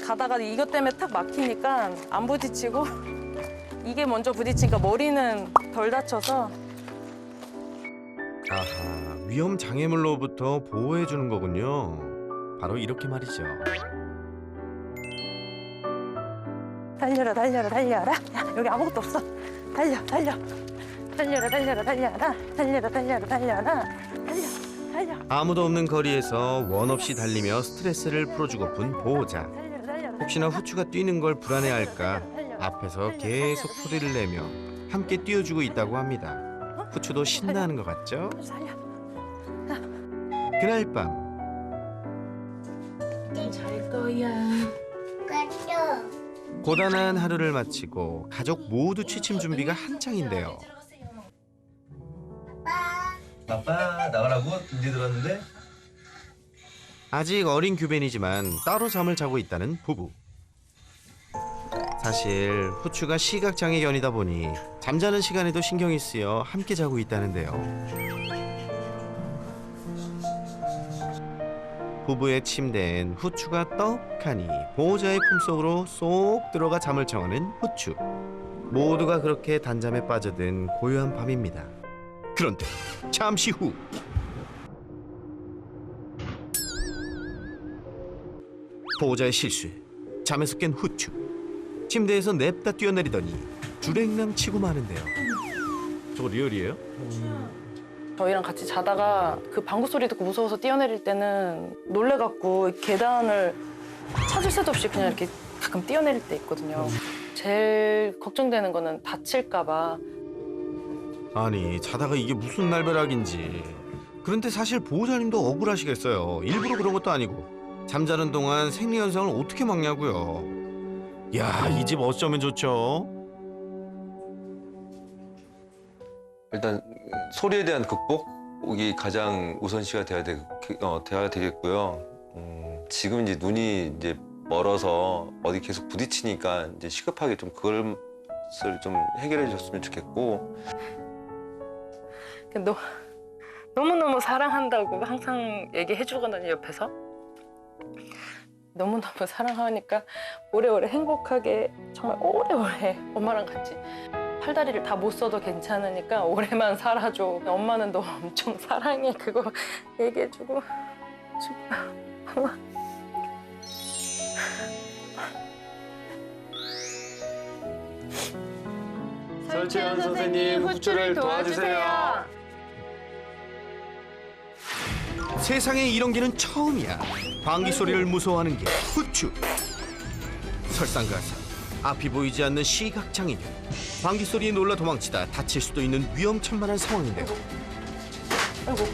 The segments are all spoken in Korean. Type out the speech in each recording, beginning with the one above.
가다가 이것 때문에 탁 막히니까 안 부딪히고 이게 먼저 부딪히니까 머리는 덜 다쳐서. 아하, 위험 장애물로부터 보호해 주는 거군요. 바로 이렇게 말이죠. 달려라 달려라 달려라. 야, 여기 아무것도 없어. 달려 달려. 달려라 달려라 달려라. 달려라 달려라 달려라. 달려 달려. 아무도 없는 거리에서 원 없이 달리며 스트레스를 풀어주고픈 보호자. 달려라 달려라. 혹시나 후추가 뛰는 걸 불안해할까 앞에서 계속 소리를 내며 함께 뛰어주고 있다고 합니다. 후추도 신나는 것 같죠? 달려. 그날 밤 잘 거야. 고단한 하루를 마치고 가족 모두 취침 준비가 한창인데요. 아빠 나가라고? 이제 들었는데? 아직 어린 규벤이지만 따로 잠을 자고 있다는 부부. 사실 후추가 시각장애견이다 보니 잠자는 시간에도 신경이 쓰여 함께 자고 있다는데요. 부부의 침대엔 후추가 떡하니 보호자의 품속으로 쏙 들어가 잠을 청하는 후추. 모두가 그렇게 단잠에 빠져든 고요한 밤입니다. 그런데 잠시 후 보호자의 실수에 잠에서 깬 후추. 침대에서 냅다 뛰어내리더니 주랭랑 치고 마는데요. 저거 리얼이에요? 저희랑 같이 자다가 그 방구 소리 듣고 무서워서 뛰어내릴 때는 놀래갖고 계단을 찾을 새도 없이 그냥 이렇게 가끔 뛰어내릴 때 있거든요. 제일 걱정되는 거는 다칠까 봐. 아니 자다가 이게 무슨 날벼락인지. 그런데 사실 보호자님도 억울하시겠어요. 일부러 그런 것도 아니고 잠자는 동안 생리현상을 어떻게 막냐고요. 야, 이 집 어쩌면 좋죠? 일단 소리에 대한 극복이 가장 우선시가 돼야 되겠고요. 지금 이제 눈이 이제 멀어서 어디 계속 부딪히니까 이제 시급하게 좀 그것을 좀 해결해 주셨으면 좋겠고. 너무너무 사랑한다고 항상 얘기해 주거든요, 옆에서. 너무너무 사랑하니까 오래오래 행복하게 정말 오래오래 엄마랑 같이 팔다리를 다 못 써도 괜찮으니까 오래만 살아줘. 엄마는 너 엄청 사랑해. 그거 얘기해주고 싶어. 설채연 선생님, 후추를 도와주세요. 세상에 이런 개는 처음이야. 방귀 소리를 무서워하는 게 후추. 설상가상 앞이 보이지 않는 시각장애견. 방귀 소리에 놀라 도망치다 다칠 수도 있는 위험천만한 상황인데요. 아이고.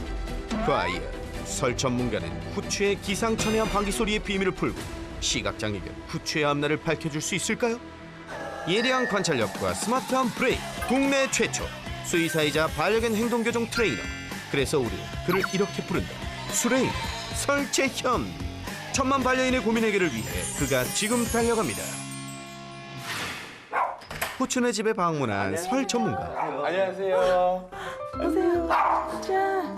과연 설 전문가는 후추의 기상천외한 방귀 소리의 비밀을 풀고 시각장애견 후추의 앞날을 밝혀줄 수 있을까요? 예리한 관찰력과 스마트한 브레인, 국내 최초 수의사이자 반려견 행동교정 트레이너. 그래서 우리 그를 이렇게 부른다. 수레인 설채현. 천만 반려인의 고민 해결을 위해 그가 지금 달려갑니다. 후추네 집에 방문한 설 전문가. 안녕하세요. 오세요. 자.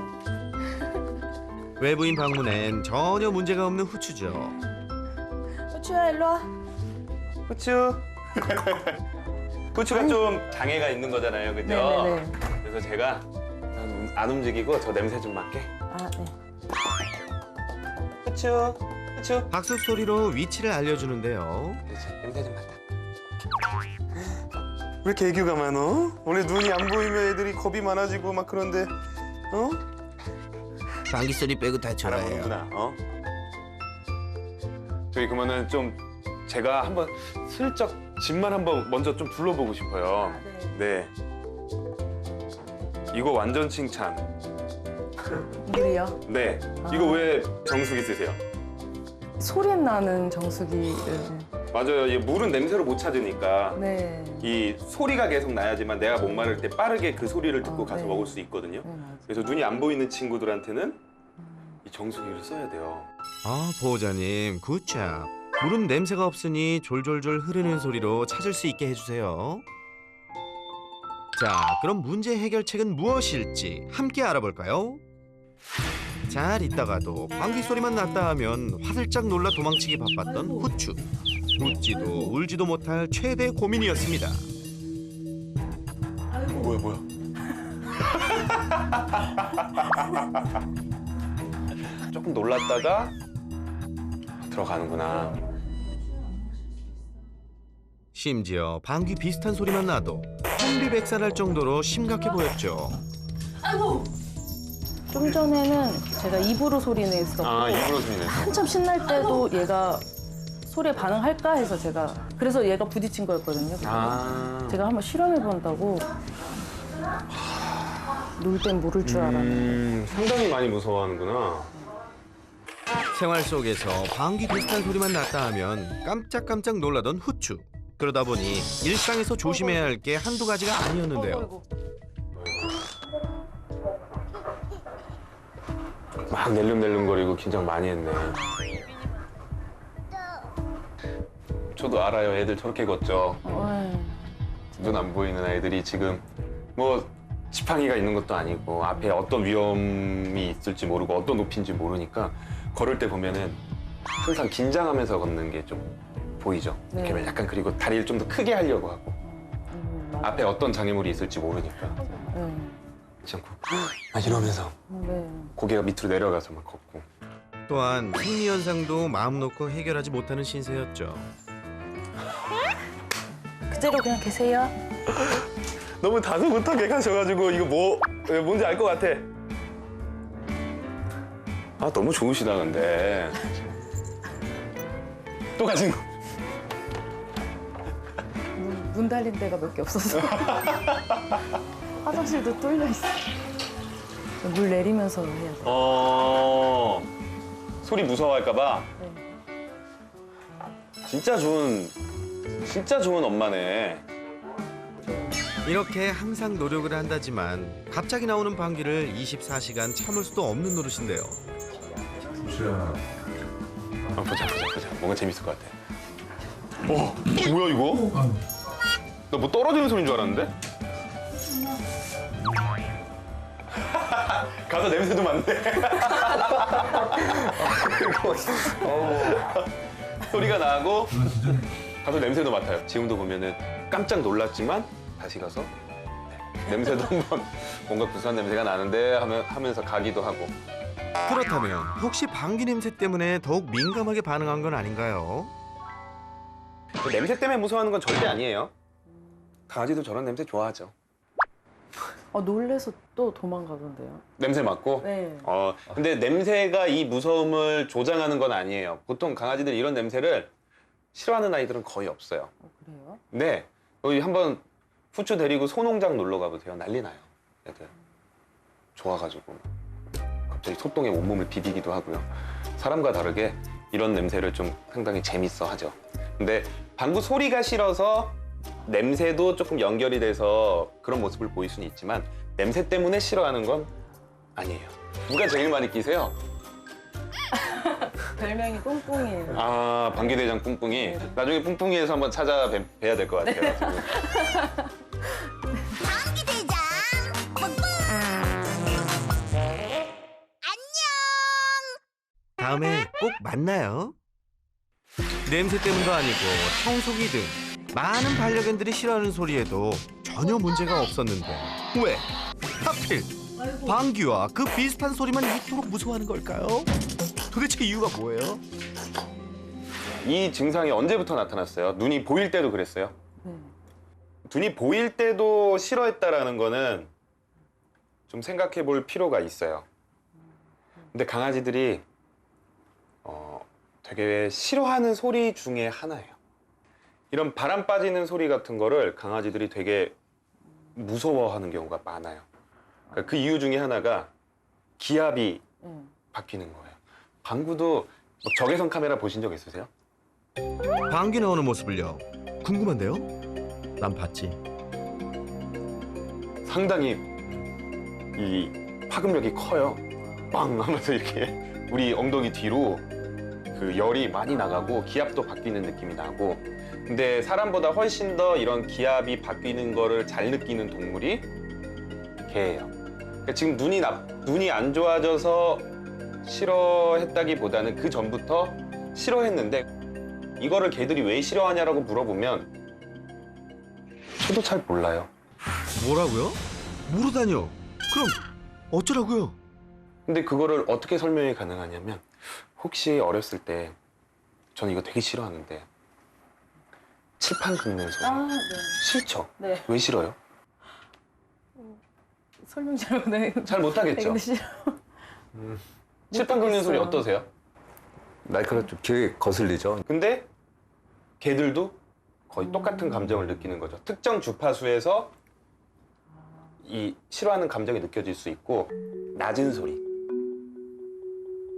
외부인 방문엔 전혀 문제가 없는 후추죠. 후추야, 일로 와. 후추. 후추가 좀 장애가 있는 거잖아요, 그죠? 네네네. 그래서 제가 안 움직이고 저 냄새 좀 맡게. 아, 네. 후추, 후추. 박수 소리로 위치를 알려주는데요. 그렇지, 냄새 좀 맡아. 왜 이렇게 애교가 많어? 원래 눈이 안 보이면 애들이 겁이 많아지고 막 그런데, 어? 방귀 소리 빼고 다 좋아해요. 알아보는구나, 어? 저희 그러면은 좀 제가 한번 슬쩍 집만 한번 먼저 좀 둘러보고 싶어요. 네. 이거 완전 칭찬. 물이요? 네. 이거 왜 정수기 쓰세요? 소리 나는 정수기를. 맞아요. 이 물은 냄새로 못 찾으니까 네. 이 소리가 계속 나야지만 내가 목마를 때 빠르게 그 소리를 듣고 가서 네. 먹을 수 있거든요. 네, 맞아요. 그래서 눈이 안 보이는 친구들한테는 이 정수기를 써야 돼요. 아, 보호자님 굿잡. 물은 냄새가 없으니 졸졸졸 흐르는 소리로 찾을 수 있게 해주세요. 자, 그럼 문제 해결책은 무엇일지 함께 알아볼까요? 잘 있다가도 방귀 소리만 났다 하면 화들짝 놀라 도망치기 바빴던 후추. 웃지도 울지도 못할 최대 고민이었습니다. 뭐야. 조금 놀랐다가 들어가는구나. 심지어 방귀 비슷한 소리만 나도 혼비백산할 정도로 심각해 보였죠. 좀 전에는 제가 입으로 소리 냈었고 입으로 소리 내서. 한참 신날 때도 얘가 소리에 반응할까 해서 제가 그래서 얘가 부딪힌 거였거든요. 제가 한번 실험해 본다고 놀 땐 모를 줄 알았는데 상당히 많이 무서워하는구나. 생활 속에서 방귀 비슷한 소리만 났다 하면 깜짝깜짝 놀라던 후추. 그러다 보니 일상에서 조심해야 할 게 한두 가지가 아니었는데요. 막 낼름낼름거리고 긴장 많이 했네. 저도 알아요. 애들 저렇게 걷죠. 눈 안 보이는 아이들이 지금 뭐 지팡이가 있는 것도 아니고 앞에 어떤 위험이 있을지 모르고 어떤 높이인지 모르니까 걸을 때 보면은 항상 긴장하면서 걷는 게 좀 보이죠. 네. 이렇게 약간 그리고 다리를 좀 더 크게 하려고 하고 앞에 어떤 장애물이 있을지 모르니까 그렇지 않고 막 이러면서 고개가 밑으로 내려가서 막 걷고. 또한 생리 현상도 마음 놓고 해결하지 못하는 신세였죠. 그대로 그냥 계세요. 너무 다소곳하게 가셔가지고 이거 뭔지 알 것 같아. 아 너무 좋으시다 근데. 또 가신 거. 문 달린 데가 몇 개 없어서 화장실도 뚫려 있어. 물 내리면서 해야 돼. 소리 무서워할까봐. 진짜 좋은 엄마네. 이렇게 항상 노력을 한다지만 갑자기 나오는 방귀를 24시간 참을 수도 없는 노릇인데요. 보자. 뭔가 재밌을 것 같아. 뭐야 이거? 나 뭐 떨어지는 소리인 줄 알았는데? 가서 냄새도 맡네. 소리가 나고 가서 냄새도 맡아요. 지금도 보면은 깜짝 놀랐지만 다시 가서 냄새도 한번 뭔가 구수한 냄새가 나는데 하면서 가기도 하고. 그렇다면 혹시 방귀 냄새 때문에 더욱 민감하게 반응한 건 아닌가요? 냄새 때문에 무서워하는 건 절대 아니에요. 강아지도 저런 냄새 좋아하죠. 놀래서 또 도망가던데요. 냄새 맡고? 네. 근데 냄새가 이 무서움을 조장하는 건 아니에요. 보통 강아지들 이런 냄새를 싫어하는 아이들은 거의 없어요. 그래요? 네. 여기 한번 후추 데리고 소농장 놀러 가보세요. 난리 나요. 애들. 좋아가지고. 갑자기 소똥에 온몸을 비비기도 하고요. 사람과 다르게 이런 냄새를 좀 상당히 재밌어 하죠. 근데 방구 소리가 싫어서 냄새도 조금 연결이 돼서 그런 모습을 보일 수는 있지만 냄새 때문에 싫어하는 건 아니에요. 누가 제일 많이 끼세요? 별명이 뿡뿡이에요. 방귀대장 뿡뿡이. 나중에 뿡뿡이에서 한번 찾아뵈야 될 것 같아요. 지금. 방귀대장 뿡뿡 다음에 꼭 만나요. 냄새 때문도 아니고 청소기 등 많은 반려견들이 싫어하는 소리에도 전혀 문제가 없었는데 왜 하필 방귀와 그 비슷한 소리만 이토록 무서워하는 걸까요? 도대체 이유가 뭐예요? 이 증상이 언제부터 나타났어요? 눈이 보일 때도 그랬어요? 눈이 보일 때도 싫어했다라는 거는 좀 생각해 볼 필요가 있어요. 근데 강아지들이 되게 싫어하는 소리 중에 하나예요. 이런 바람 빠지는 소리 같은 거를 강아지들이 되게 무서워하는 경우가 많아요. 그러니까 그 이유 중에 하나가 기압이 바뀌는 거예요. 방구도 적외선 카메라 보신 적 있으세요? 방귀 나오는 모습을요? 궁금한데요? 난 봤지. 상당히 이 파급력이 커요. 빵 하면서 이렇게 우리 엉덩이 뒤로 그 열이 많이 나가고 기압도 바뀌는 느낌이 나고. 근데 사람보다 훨씬 더 이런 기압이 바뀌는 거를 잘 느끼는 동물이 개예요. 그러니까 지금 눈이 안 좋아져서 싫어했다기보다는 그 전부터 싫어했는데 이거를 걔들이 왜 싫어하냐라고 물어보면 저도 잘 몰라요. 뭐라고요? 모르다뇨? 그럼 어쩌라고요? 근데 그거를 어떻게 설명이 가능하냐면 혹시 어렸을 때 저는 이거 되게 싫어하는데 칠판 긁는 소리 아, 네. 싫죠? 네. 왜 싫어요? 설명 잘 못해. 잘 못하겠죠? 근데 싫어. 칠판 긁는 소리 못하겠어요. 어떠세요? 날카롭 좀 귀에 거슬리죠. 근데 걔들도 거의 똑같은 감정을 느끼는 거죠. 특정 주파수에서 이 싫어하는 감정이 느껴질 수 있고 낮은 소리,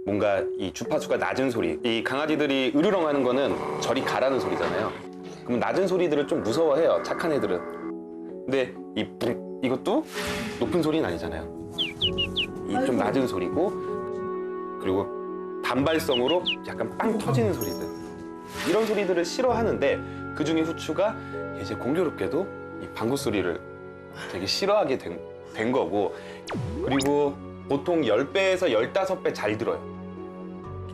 뭔가 이 주파수가 낮은 소리, 이 강아지들이 으르렁하는 거는 저리 가라는 소리잖아요. 그럼 낮은 소리들을 좀 무서워해요, 착한 애들은. 근데 이것도 높은 소리는 아니잖아요. 이 좀 낮은 소리고, 그리고 단발성으로 약간 빵 터지는 소리들, 이런 소리들을 싫어하는데 그 중에 후추가 이제 공교롭게도 이 방구 소리를 되게 싫어하게 된 거고, 그리고 보통 10배에서 15배 잘 들어요.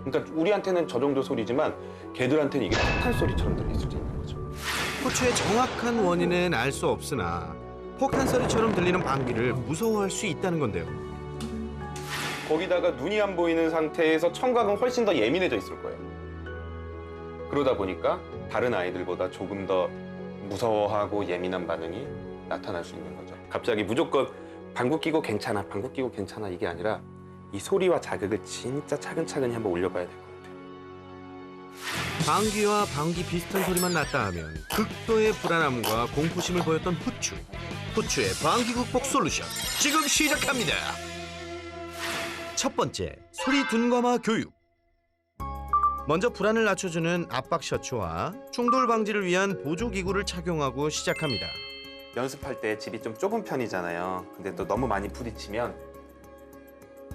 그러니까 우리한테는 저 정도 소리지만 걔들한테는 이게 폭탄 소리처럼 들릴 수도 있는 거죠. 후추의 정확한 원인은 알 수 없으나 폭탄 소리처럼 들리는 방귀를 무서워할 수 있다는 건데요. 거기다가 눈이 안 보이는 상태에서 청각은 훨씬 더 예민해져 있을 거예요. 그러다 보니까 다른 아이들보다 조금 더 무서워하고 예민한 반응이 나타날 수 있는 거죠. 갑자기 무조건 방구 끼고 괜찮아, 방구 끼고 괜찮아 이게 아니라 이 소리와 자극을 진짜 차근차근히 한번 올려봐야 될 것 같아요. 방귀와 방귀 비슷한 소리만 났다 하면 극도의 불안함과 공포심을 보였던 후추. 후추의 방귀 극복 솔루션 지금 시작합니다. 첫 번째, 소리 둔감화 교육. 먼저 불안을 낮춰주는 압박 셔츠와 충돌 방지를 위한 보조기구를 착용하고 시작합니다. 연습할 때 집이 좀 좁은 편이잖아요. 근데 또 너무 많이 부딪히면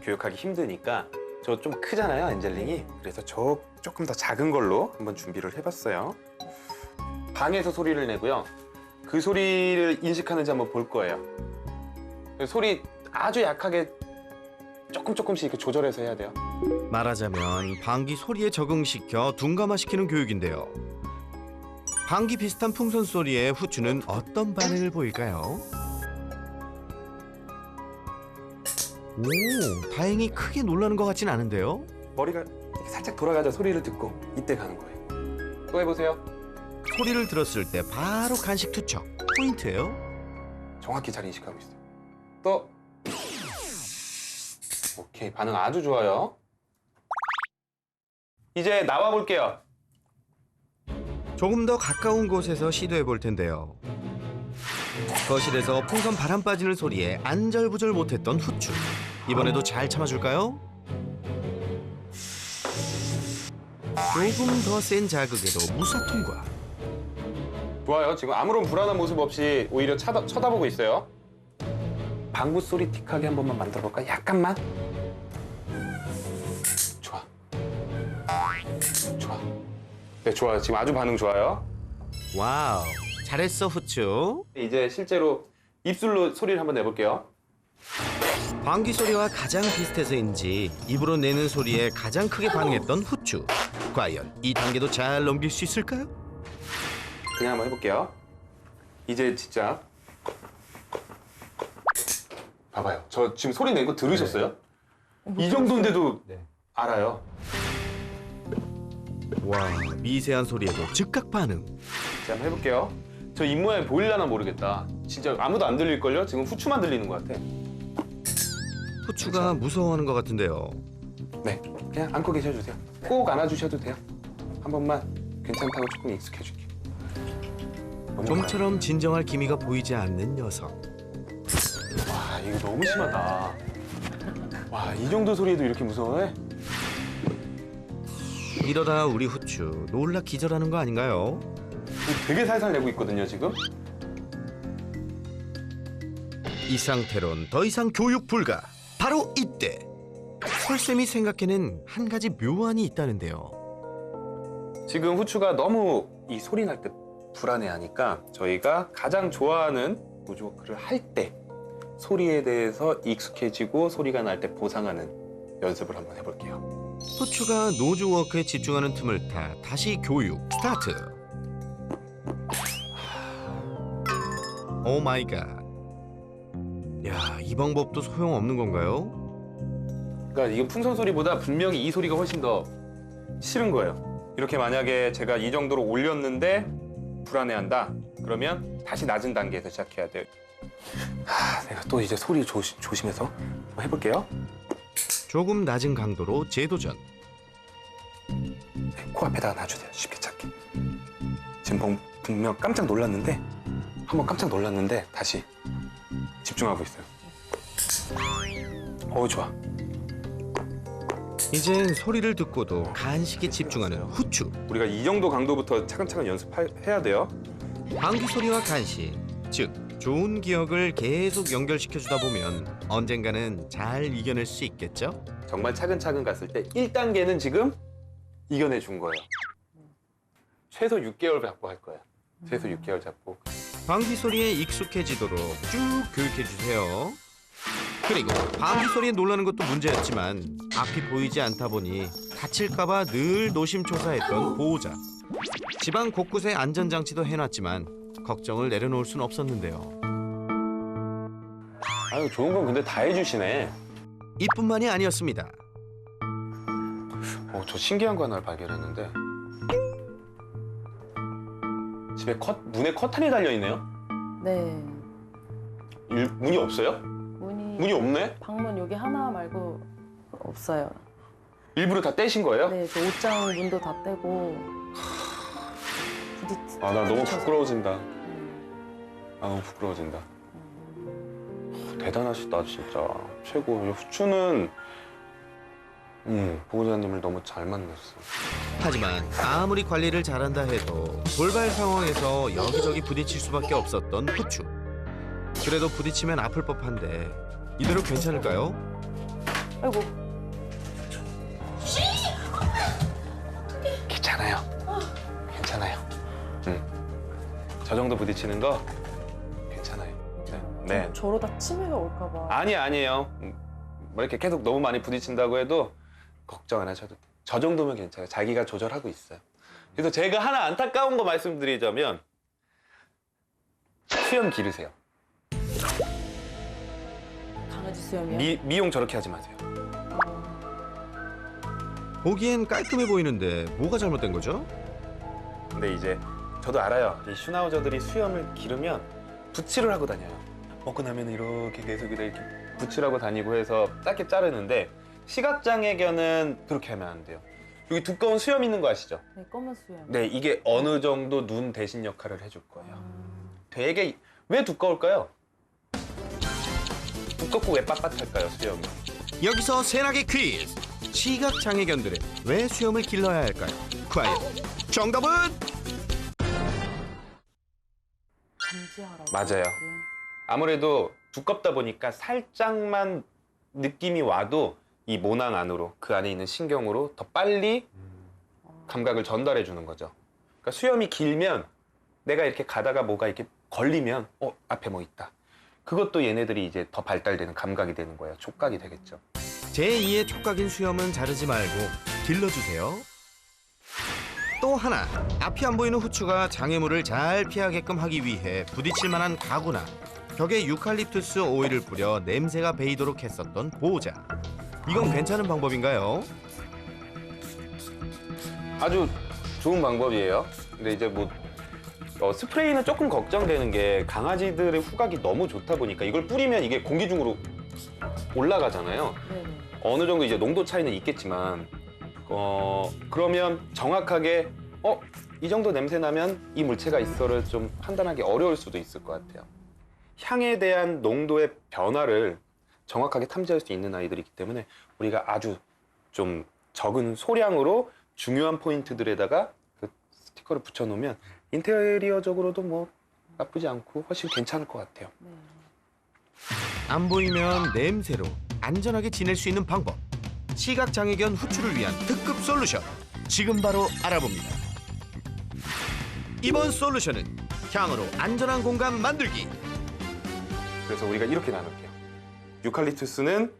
교육하기 힘드니까 저 좀 크잖아요, 엔젤링이. 그래서 조금 더 작은 걸로 한번 준비를 해봤어요. 방에서 소리를 내고요. 그 소리를 인식하는지 한번 볼 거예요. 소리 아주 약하게 조금씩 이렇게 조절해서 해야 돼요. 말하자면 방귀 소리에 적응시켜 둔감화시키는 교육인데요. 방귀 비슷한 풍선 소리에 후추는 어떤 반응을 보일까요? 오, 다행히 크게 놀라는 것 같진 않은데요. 머리가 이렇게 살짝 돌아가자 소리를 듣고 이때 가는 거예요. 또 해보세요. 소리를 들었을 때 바로 간식 투척. 포인트예요. 정확히 잘 인식하고 있어요. 또 오케이, 반응 아주 좋아요. 이제 나와 볼게요. 조금 더 가까운 곳에서 시도해 볼 텐데요. 거실에서 풍선 바람 빠지는 소리에 안절부절 못했던 후추. 이번에도 잘 참아줄까요? 조금 더 센 자극에도 무사 통과. 좋아요. 지금 아무런 불안한 모습 없이 오히려 쳐다보고 있어요. 방구 소리 틱하게 한 번만 만들어 볼까? 약간만. 좋아. 좋아. 네, 좋아요. 지금 아주 반응 좋아요. 와우, 잘했어 후추. 이제 실제로 입술로 소리를 한번 내볼게요. 방귀 소리와 가장 비슷해서인지 입으로 내는 소리에 가장 크게 반응했던 후추. 과연 이 단계도 잘 넘길 수 있을까요? 그냥 한번 해볼게요. 이제 진짜 봐봐요. 저 지금 소리 낸 거 들으셨어요? 이 정도인데도 알아요. 와, 미세한 소리에도 즉각 반응. 이제 한번 해볼게요. 저 입모양이 보일려나 모르겠다. 진짜 아무도 안 들릴걸요? 지금 후추만 들리는 것 같아. 후추가 무서워하는 것 같은데요. 네, 그냥 안고 계셔주세요. 꼭 안아주셔도 돼요. 한 번만 괜찮다고 조금 익숙해줄게요. 좀처럼 진정할 기미가 보이지 않는 녀석. 와, 이거 너무 심하다. 와, 이 정도 소리에도 이렇게 무서워해? 이러다 우리 후추 놀라 기절하는 거 아닌가요? 되게 살살 내고 있거든요, 지금. 이 상태론 더 이상 교육 불가. 바로 이때 설쌤이 생각해낸 한 가지 묘안이 있다는데요. 지금 후추가 너무 이 소리 날 때 불안해하니까 저희가 가장 좋아하는 무조건을 할 때 소리에 대해서 익숙해지고 소리가 날 때 보상하는 연습을 한번 해볼게요. 후추가 노즈 워크에 집중하는 틈을 타 다시 교육 스타트. 오 마이 갓. 야, 이 방법도 소용없는 건가요? 그러니까 이게 풍선 소리보다 분명히 이 소리가 훨씬 더 싫은 거예요. 이렇게 만약에 제가 이 정도로 올렸는데 불안해한다. 그러면 다시 낮은 단계에서 시작해야 돼요. 내가 또 이제 소리 조심해서 한번 해볼게요. 조금 낮은 강도로 재도전. 코앞에다가 놔주세요. 쉽게 찾게. 지금 분명 깜짝 놀랐는데 한번 깜짝 놀랐는데 다시 집중하고 있어요. 좋아. 이젠 소리를 듣고도 간식에 집중하는 후추. 우리가 이 정도 강도부터 차근차근 연습해야 돼요. 방귀 소리와 간식, 즉 좋은 기억을 계속 연결시켜주다 보면 언젠가는 잘 이겨낼 수 있겠죠? 정말 차근차근 갔을 때 1단계는 지금 이겨내준 거예요. 최소 6개월 잡고 할 거예요. 최소 6개월 잡고. 방귀 소리에 익숙해지도록 쭉 교육해주세요. 그리고 방귀 소리에 놀라는 것도 문제였지만 앞이 보이지 않다 보니 다칠까봐 늘 노심초사했던 보호자. 집안 곳곳에 안전장치도 해놨지만 걱정을 내려놓을 순 없었는데요. 아유, 좋은 건 근데 다 해주시네. 이뿐만이 아니었습니다. 저 신기한 거 하나를 발견했는데 집에 문에 커튼이 달려있네요? 네. 문이 없어요? 문이 없네? 방문 여기 하나 말고 없어요. 일부러 다 떼신 거예요? 네, 그 옷장 문도 다 떼고 나 너무 부끄러워진다. 음. 너무 부끄러워진다. 대단하시다, 진짜. 최고. 후추는 보호자님을 너무 잘 만났어. 하지만 아무리 관리를 잘한다 해도 돌발 상황에서 여기저기 부딪힐 수밖에 없었던 후추. 그래도 부딪히면 아플 법한데 이대로 괜찮을까요? 아이고. 괜찮아요. 괜찮아요. 저 정도 부딪히는 거 괜찮아요. 네. 저러다 치매가 올까 봐. 아니에요. 뭐 이렇게 계속 너무 많이 부딪힌다고 해도 걱정 안 하셔도 돼요. 저 정도면 괜찮아요. 자기가 조절하고 있어요. 그래서 제가 하나 안타까운 거 말씀드리자면 수염 기르세요. 강아지 수염이요? 미용 저렇게 하지 마세요. 보기엔 깔끔해 보이는데 뭐가 잘못된 거죠? 근데 이제 저도 알아요. 이 슈나우저들이 수염을 기르면 붓질을 하고 다녀요. 먹고 나면 이렇게 계속 이렇게 붓질하고 다니고 해서 짧게 자르는데 시각장애견은 그렇게 하면 안 돼요. 여기 두꺼운 수염 있는 거 아시죠? 네, 검은 수염. 네, 이게 어느 정도 눈 대신 역할을 해줄 거예요. 되게 왜 두꺼울까요? 두껍고 왜 빳빳할까요, 수염이? 여기서 새나게 퀴즈! 시각장애견들은 왜 수염을 길러야 할까요? 과연 정답은? 감지하라고. 맞아요. 아무래도 두껍다 보니까 살짝만 느낌이 와도 이 모낭 안으로 그 안에 있는 신경으로 더 빨리 감각을 전달해 주는 거죠. 그러니까 수염이 길면 내가 이렇게 가다가 뭐가 이렇게 걸리면 앞에 뭐 있다. 그것도 얘네들이 이제 더 발달되는 감각이 되는 거예요. 촉각이 되겠죠. 제2의 촉각인 수염은 자르지 말고 길러주세요. 또 하나, 앞이 안 보이는 후추가 장애물을 잘 피하게끔 하기 위해 부딪힐 만한 가구나 벽에 유칼립투스 오일을 뿌려 냄새가 배이도록 했었던 보호자. 이건 괜찮은 방법인가요? 아주 좋은 방법이에요. 근데 이제 뭐 스프레이는 조금 걱정되는 게 강아지들의 후각이 너무 좋다 보니까 이걸 뿌리면 이게 공기 중으로 올라가잖아요. 네네. 어느 정도 이제 농도 차이는 있겠지만 그러면 정확하게 이 정도 냄새 나면 이 물체가 있어를 좀 판단하기 어려울 수도 있을 것 같아요. 향에 대한 농도의 변화를 정확하게 탐지할 수 있는 아이들이기 때문에 우리가 아주 좀 적은 소량으로 중요한 포인트들에다가 그 스티커를 붙여놓으면 인테리어적으로도 뭐 나쁘지 않고 훨씬 괜찮을 것 같아요. 네. 안 보이면 냄새로 안전하게 지낼 수 있는 방법. 시각장애견 후추를 위한 특급 솔루션. 지금 바로 알아봅니다. 이번 솔루션은 향으로 안전한 공간 만들기. 그래서 우리가 이렇게 나눌게요. 유칼립투스는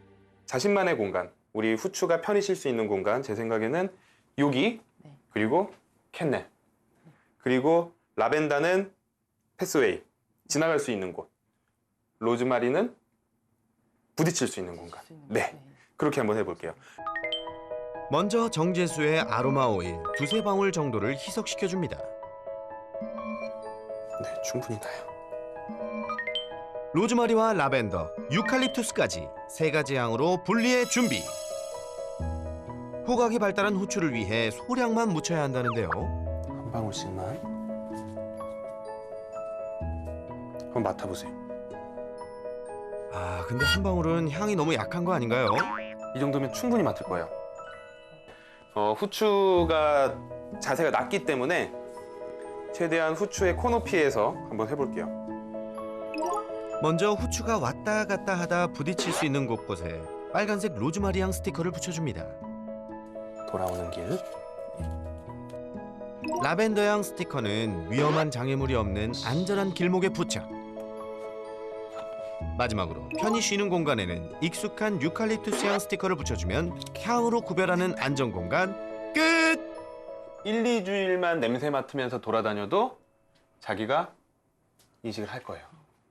자신만의 공간, 우리 후추가 편히 쉴 수 있는 공간, 제 생각에는 여기, 네. 그리고 캔넬, 그리고 라벤더는 패스웨이, 지나갈 수 있는 곳, 로즈마리는 부딪힐 수 있는 공간. 네, 그렇게 한번 해볼게요. 먼저 정제수에 아로마 오일 두세 방울 정도를 희석시켜줍니다. 네, 충분히 나요. 로즈마리와 라벤더, 유칼립투스까지 세 가지 향으로 분리해 준비. 호각이 발달한 후추를 위해 소량만 묻혀야 한다는데요. 한 방울씩만. 한번 맡아보세요. 아, 근데 한 방울은 향이 너무 약한 거 아닌가요? 이 정도면 충분히 맡을 거예요. 후추가 자세가 낮기 때문에 최대한 후추의 코높이에서 한번 해볼게요. 먼저 후추가 왔다 갔다 하다 부딪힐 수 있는 곳곳에 빨간색 로즈마리 향 스티커를 붙여줍니다. 돌아오는 길. 라벤더 향 스티커는 위험한 장애물이 없는 안전한 길목에 부착. 마지막으로 편히 쉬는 공간에는 익숙한 유칼립투스 향 스티커를 붙여주면 향으로 구별하는 안전 공간 끝! 1, 2주일만 냄새 맡으면서 돌아다녀도 자기가 인식을 할 거예요.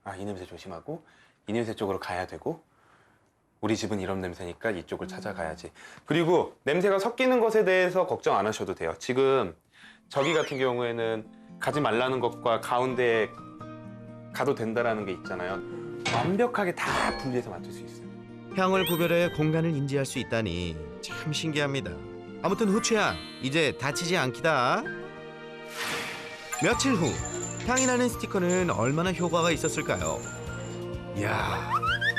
아, 이 냄새 조심하고 이 냄새 쪽으로 가야 되고 우리 집은 이런 냄새니까 이쪽을 찾아가야지. 그리고 냄새가 섞이는 것에 대해서 걱정 안 하셔도 돼요. 지금 저기 같은 경우에는 가지 말라는 것과 가운데에 가도 된다라는 게 있잖아요. 완벽하게 다 분리해서 맡을 수 있어요. 향을 구별해 공간을 인지할 수 있다니 참 신기합니다. 아무튼 후추야, 이제 다치지 않기다. 며칠 후 향이 나는 스티커는 얼마나 효과가 있었을까요? 이야,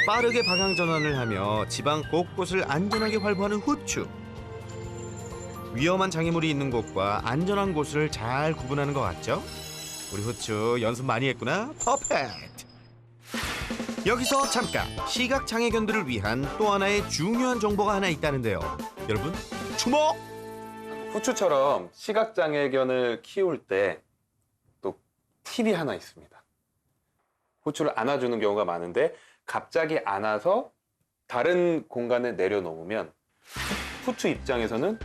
빠르게 방향 전환을 하며 지방 곳곳을 안전하게 활보하는 후추. 위험한 장애물이 있는 곳과 안전한 곳을 잘 구분하는 것 같죠? 우리 후추 연습 많이 했구나. 퍼펙트! 여기서 잠깐 시각 장애견들을 위한 또 하나의 중요한 정보가 하나 있다는데요. 여러분 주목! 후추처럼 시각장애견을 키울 때 또 팁이 하나 있습니다. 후추를 안아주는 경우가 많은데 갑자기 안아서 다른 공간에 내려놓으면 후추 입장에서는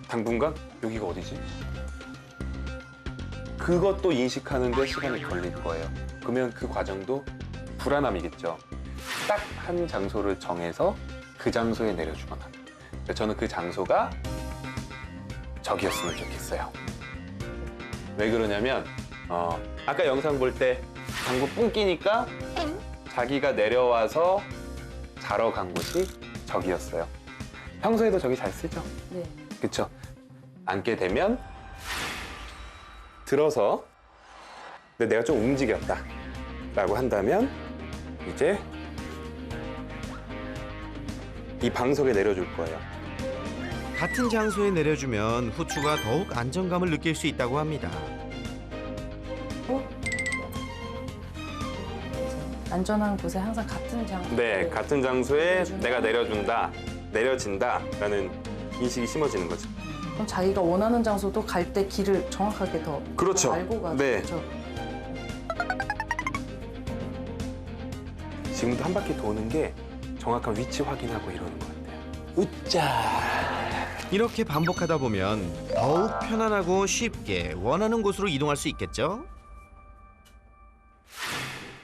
당분간 여기가 어디지? 그것도 인식하는데 시간이 걸릴 거예요. 그러면 그 과정도 불안함이겠죠. 딱 한 장소를 정해서 그 장소에 내려주거나. 저는 그 장소가 저기였으면 좋겠어요. 왜 그러냐면 아까 영상 볼 때 방구 뿡 끼니까 자기가 내려와서 자러 간 곳이 저기였어요. 평소에도 저기 잘 쓰죠? 네. 그쵸? 앉게 되면 들어서 근데 내가 좀 움직였다 라고 한다면 이제 이 방석에 내려줄 거예요. 같은 장소에 내려주면 후추가 더욱 안정감을 느낄 수 있다고 합니다. 안전한 곳에 항상 같은 장소. 네, 같은 장소에 내가 내려준다, 내려진다 라는 인식이 심어지는 거죠. 그럼 자기가 원하는 장소도 갈 때 길을 정확하게 더 그렇죠. 알고 가죠. 네. 그렇죠? 지금도 한 바퀴 도는 게 정확한 위치 확인하고 이러는 것 같아요. 으짜. 이렇게 반복하다 보면 더욱 편안하고 쉽게 원하는 곳으로 이동할 수 있겠죠?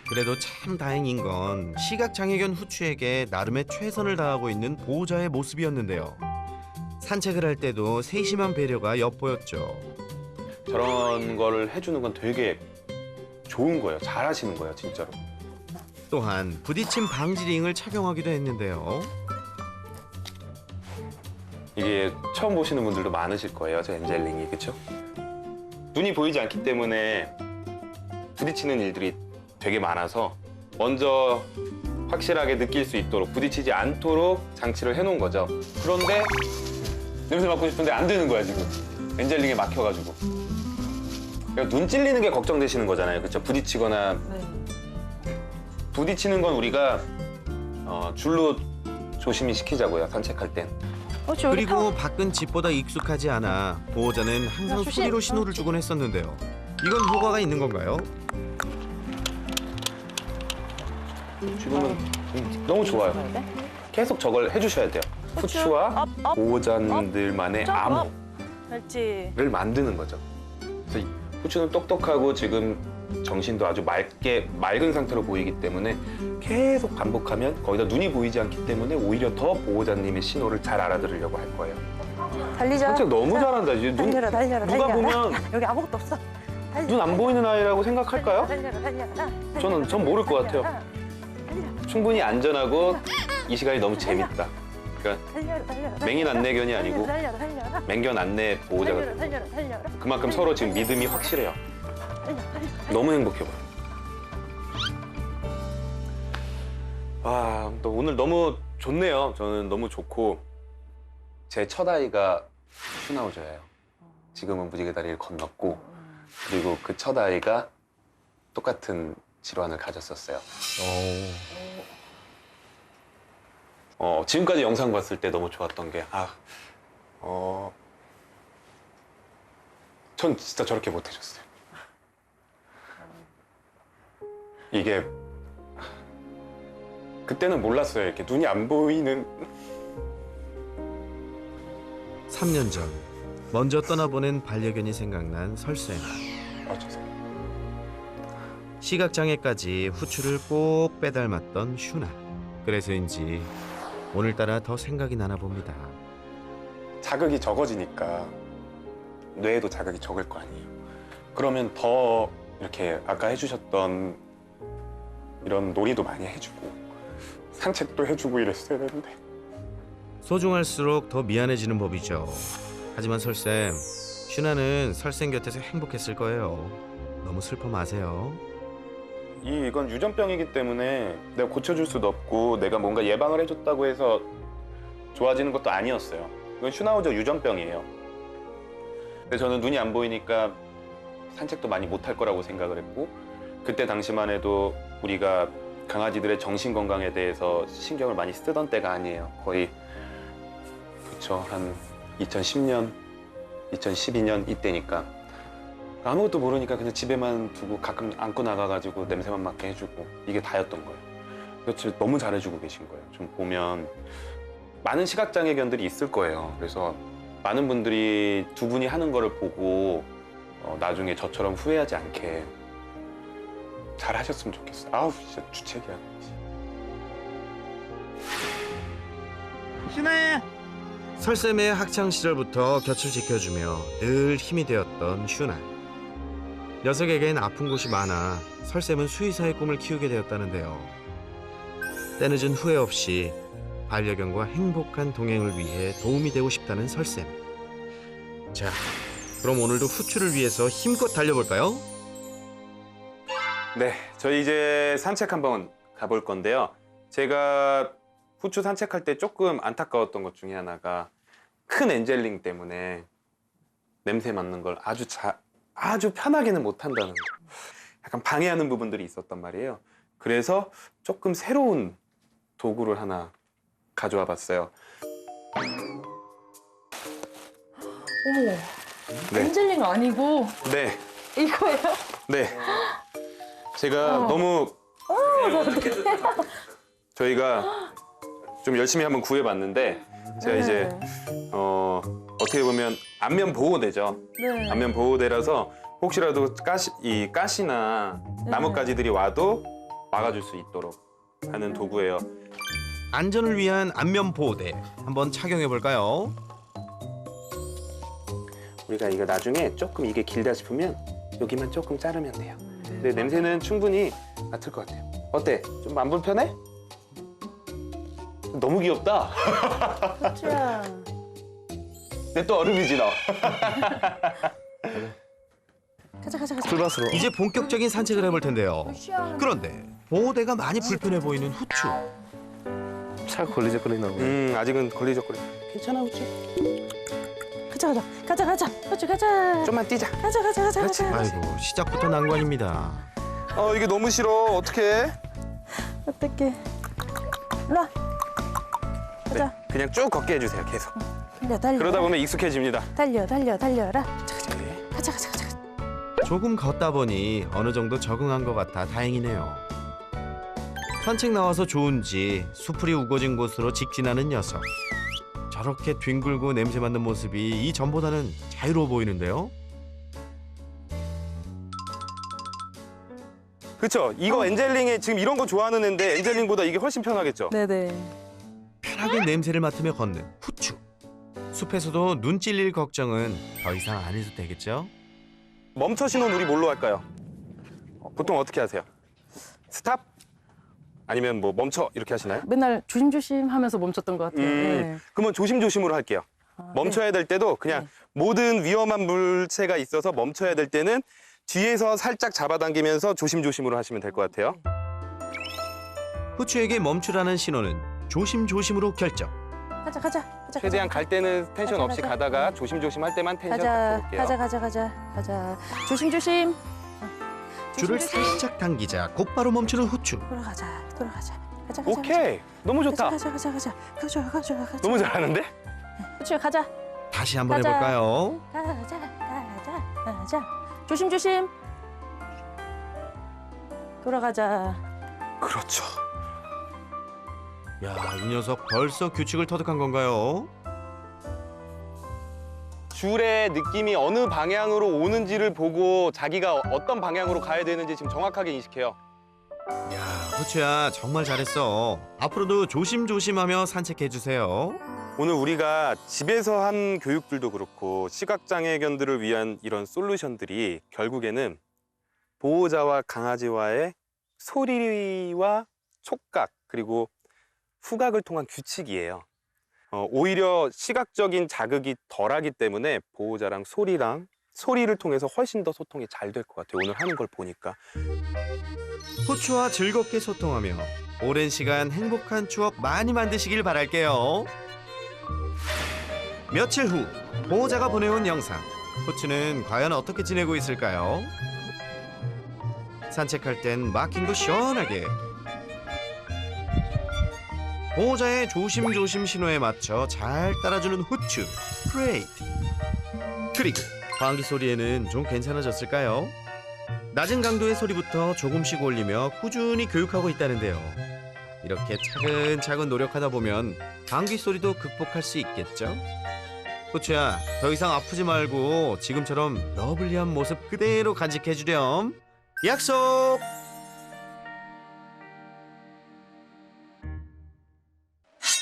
그래도 참 다행인 건 시각장애견 후추에게 나름의 최선을 다하고 있는 보호자의 모습이었는데요. 산책을 할 때도 세심한 배려가 엿보였죠. 저런 거를 해주는 건 되게 좋은 거예요. 잘하시는 거예요, 진짜로. 또한 부딪힘 방지 링을 착용하기도 했는데요. 이게 처음 보시는 분들도 많으실 거예요, 저 엔젤링이, 그렇죠? 눈이 보이지 않기 때문에 부딪히는 일들이 되게 많아서 먼저 확실하게 느낄 수 있도록 부딪히지 않도록 장치를 해놓은 거죠. 그런데 냄새 맡고 싶은데 안 되는 거야, 지금. 엔젤링에 막혀가지고. 그러니까 눈 찔리는 게 걱정되시는 거잖아요, 그렇죠? 부딪히거나 네. 부딪히는 건 우리가 줄로 조심히 시키자고요, 산책할 땐. 그렇죠. 여기 그리고 밖은 집보다 익숙하지 않아 보호자는 항상 조심. 소리로 신호를 주곤 했었는데요. 이건 효과가 있는 건가요? 지금은 너무 좋아요. 타워. 계속 저걸 해주셔야 돼요. 후추와 업. 보호자들만의 점, 암호를 업. 그렇지. 만드는 거죠. 그래서 이 후추는 똑똑하고 지금 정신도 아주 맑은 상태로 보이기 때문에 계속 반복하면 거기다 눈이 보이지 않기 때문에 오히려 더 보호자님의 신호를 잘 알아들으려고 할 거예요. 달리자. 산책 너무 잘한다. 이제 달려라. 누가 보면 여기 아무것도 없어. 눈 안 보이는 아이라고 생각할까요? 전 모를 것 같아요. 충분히 안전하고 이 시간이 너무 재밌다. 그러니까 맹인 안내견이 아니고 맹견 안내 보호자가 그만큼 서로 지금 믿음이 확실해요. 너무 행복해 보여. 와, 또 오늘 너무 좋네요. 저는 너무 좋고 제 첫 아이가 슈나우저예요. 지금은 무지개 다리를 건넜고 그리고 그 첫 아이가 똑같은 질환을 가졌었어요. 지금까지 영상 봤을 때 너무 좋았던 게 전 진짜 저렇게 못 해줬어요. 이게 그때는 몰랐어요. 이렇게 눈이 안 보이는 3년 전 먼저 떠나보낸 반려견이 생각난 설쌤. 죄송해요. 시각장애까지 후추를 꼭 빼닮았던 슈나. 그래서인지 오늘따라 더 생각이 나나 봅니다. 자극이 적어지니까 뇌에도 자극이 적을 거 아니에요. 그러면 더 이렇게 아까 해주셨던 이런 놀이도 많이 해주고 산책도 해주고 이랬어야 되는데. 소중할수록 더 미안해지는 법이죠. 하지만 설쌤, 슈나는 설쌤 곁에서 행복했을 거예요. 너무 슬퍼 마세요. 이건 유전병이기 때문에 내가 고쳐줄 수도 없고 내가 뭔가 예방을 해줬다고 해서 좋아지는 것도 아니었어요. 이건 슈나우저 유전병이에요. 근데 저는 눈이 안 보이니까 산책도 많이 못할 거라고 생각을 했고 그때 당시만 해도 우리가 강아지들의 정신 건강에 대해서 신경을 많이 쓰던 때가 아니에요. 거의 그쵸, 한 2010년, 2012년 이때니까 아무것도 모르니까 그냥 집에만 두고 가끔 안고 나가가지고 냄새만 맡게 해주고 이게 다였던 거예요. 그래서 너무 잘해주고 계신 거예요. 좀 보면 많은 시각장애견들이 있을 거예요. 그래서 많은 분들이 두 분이 하는 거를 보고 나중에 저처럼 후회하지 않게 잘 하셨으면 좋겠어요. 아우 진짜 주책이야. 설쌤의 학창 시절부터 곁을 지켜주며 늘 힘이 되었던 슈나. 녀석에겐 아픈 곳이 많아 설쌤은 수의사의 꿈을 키우게 되었다는데요. 때늦은 후회 없이 반려견과 행복한 동행을 위해 도움이 되고 싶다는 설쌤. 자, 그럼 오늘도 후추를 위해서 힘껏 달려볼까요? 네, 저희 이제 산책 한번 가볼 건데요. 제가 후추 산책할 때 조금 안타까웠던 것 중에 하나가 큰 엔젤링 때문에 냄새 맡는 걸 아주 편하게는 못한다는 거. 약간 방해하는 부분들이 있었단 말이에요. 그래서 조금 새로운 도구를 하나 가져와 봤어요. 어머, 네, 엔젤링 아니고 네, 이거예요? 네. 제가 너무 저희가 좀 열심히 한번 구해봤는데 제가 이제 어떻게 보면 안면 보호대죠. 네. 안면 보호대라서 혹시라도 가시나 나뭇가지들이 와도 막아줄 수 있도록 하는 도구예요. 안전을 위한 안면 보호대 한번 착용해 볼까요? 우리가 이거 나중에 조금 이게 길다 싶으면 여기만 조금 자르면 돼요. 근데 냄새는 충분히 맡을 것 같아요. 어때? 좀 안 불편해? 너무 귀엽다. 후추야. 근데 또 얼음이지 너. 가자. 풀밭으로. 이제 본격적인 산책을 해볼 텐데요. 그런데 보호대가 많이 불편해 보이는 후추. 살 걸리적거리나 보네. 아직은 걸리적거려. 괜찮아 후추. 가자. 후추 가자. 좀만 뛰자. 가자. 아이고, 시작부터 난관입니다. 이게 너무 싫어. 어떡해? 어떡해. 일로 와. 가자. 네, 그냥 쭉 걷게 해주세요. 계속. 달려. 그러다 보면 익숙해집니다. 달려라. 가자. 조금 걷다 보니 어느 정도 적응한 것 같아 다행이네요. 산책 나와서 좋은지 수풀이 우거진 곳으로 직진하는 녀석. 저렇게 뒹굴고 냄새 맡는 모습이 이전보다는 자유로워 보이는데요. 그쵸? 이거 엔젤링에 지금 이런 거 좋아하는 애인데 엔젤링보다 이게 훨씬 편하겠죠? 네네. 편하게 냄새를 맡으며 걷는 후추. 숲에서도 눈 찔릴 걱정은 더 이상 안 해도 되겠죠? 멈춰 신호는 우리 뭘로 할까요? 보통 어떻게 하세요? 스탑? 아니면 뭐 멈춰 이렇게 하시나요? 맨날 조심조심 하면서 멈췄던 것 같아요. 네. 그러면 조심조심으로 할게요. 멈춰야 될 때도 그냥 네. 모든 위험한 물체가 있어서 멈춰야 될 때는 뒤에서 살짝 잡아당기면서 조심조심으로 하시면 될 것 같아요. 후추에게 멈추라는 신호는 조심조심으로 결정. 가자, 가자. 최대한 갈 때는 텐션 가자, 없이 가자. 가다가 조심조심 할 때만 텐션 딱 가자, 줘볼게요. 가자. 조심조심. 줄을 살짝 당기자 곧바로 멈추는 후추. 돌아가자. 가자. 오케이, 너무 좋다. 가자. 너무 잘하는데? 후추 가자. 다시 한번 가자. 해볼까요? 가자. 조심조심. 돌아가자. 그렇죠. 야, 이 녀석 벌써 규칙을 터득한 건가요? 줄의 느낌이 어느 방향으로 오는지를 보고 자기가 어떤 방향으로 가야 되는지 지금 정확하게 인식해요. 야, 후추야 정말 잘했어. 앞으로도 조심조심하며 산책해주세요. 오늘 우리가 집에서 한 교육들도 그렇고 시각장애견들을 위한 이런 솔루션들이 결국에는 보호자와 강아지와의 소리와 촉각 그리고 후각을 통한 규칙이에요. 오히려 시각적인 자극이 덜하기 때문에 보호자랑 소리를 통해서 훨씬 더 소통이 잘 될 것 같아요. 오늘 하는 걸 보니까. 후추와 즐겁게 소통하며 오랜 시간 행복한 추억 많이 만드시길 바랄게요. 며칠 후 보호자가 보내온 영상. 후추는 과연 어떻게 지내고 있을까요? 산책할 땐 마킹도 시원하게. 보호자의 조심조심 신호에 맞춰 잘 따라주는 후추. 그레이트. 그리고 방귀 소리에는 좀 괜찮아졌을까요? 낮은 강도의 소리부터 조금씩 올리며 꾸준히 교육하고 있다는데요. 이렇게 차근차근 노력하다 보면 방귀 소리도 극복할 수 있겠죠? 후추야, 더 이상 아프지 말고 지금처럼 러블리한 모습 그대로 간직해주렴. 약속!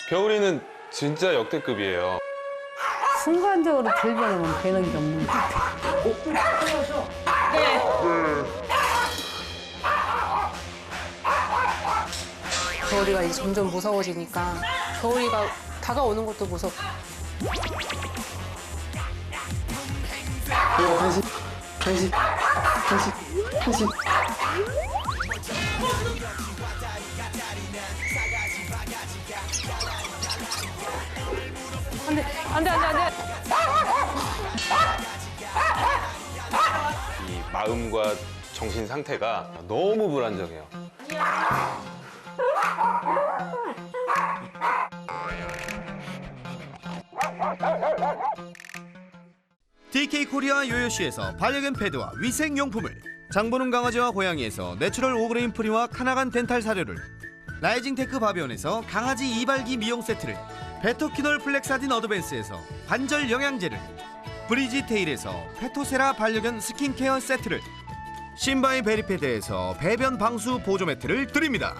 겨울이는 진짜 역대급이에요. 순간적으로 들려면 되는 게 없는 것 같아. 겨울이가 이제 점점 무서워지니까 겨울이가 다가오는 것도 무섭고. 안돼. 이 마음과 정신 상태가 너무 불안정해요. DK 코리아 요요시에서 반려견 패드와 위생용품을, 장보는 강아지와 고양이에서 내추럴 오그레인 프리와 카나간 덴탈 사료를, 라이징 테크 바비온에서 강아지 이발기 미용 세트를, 베토키놀 플렉사딘 어드밴스에서 관절 영양제를, 브리지 테일에서 페토세라 반려견 스킨케어 세트를, 신바이 베리패드에서 배변 방수 보조 매트를 드립니다.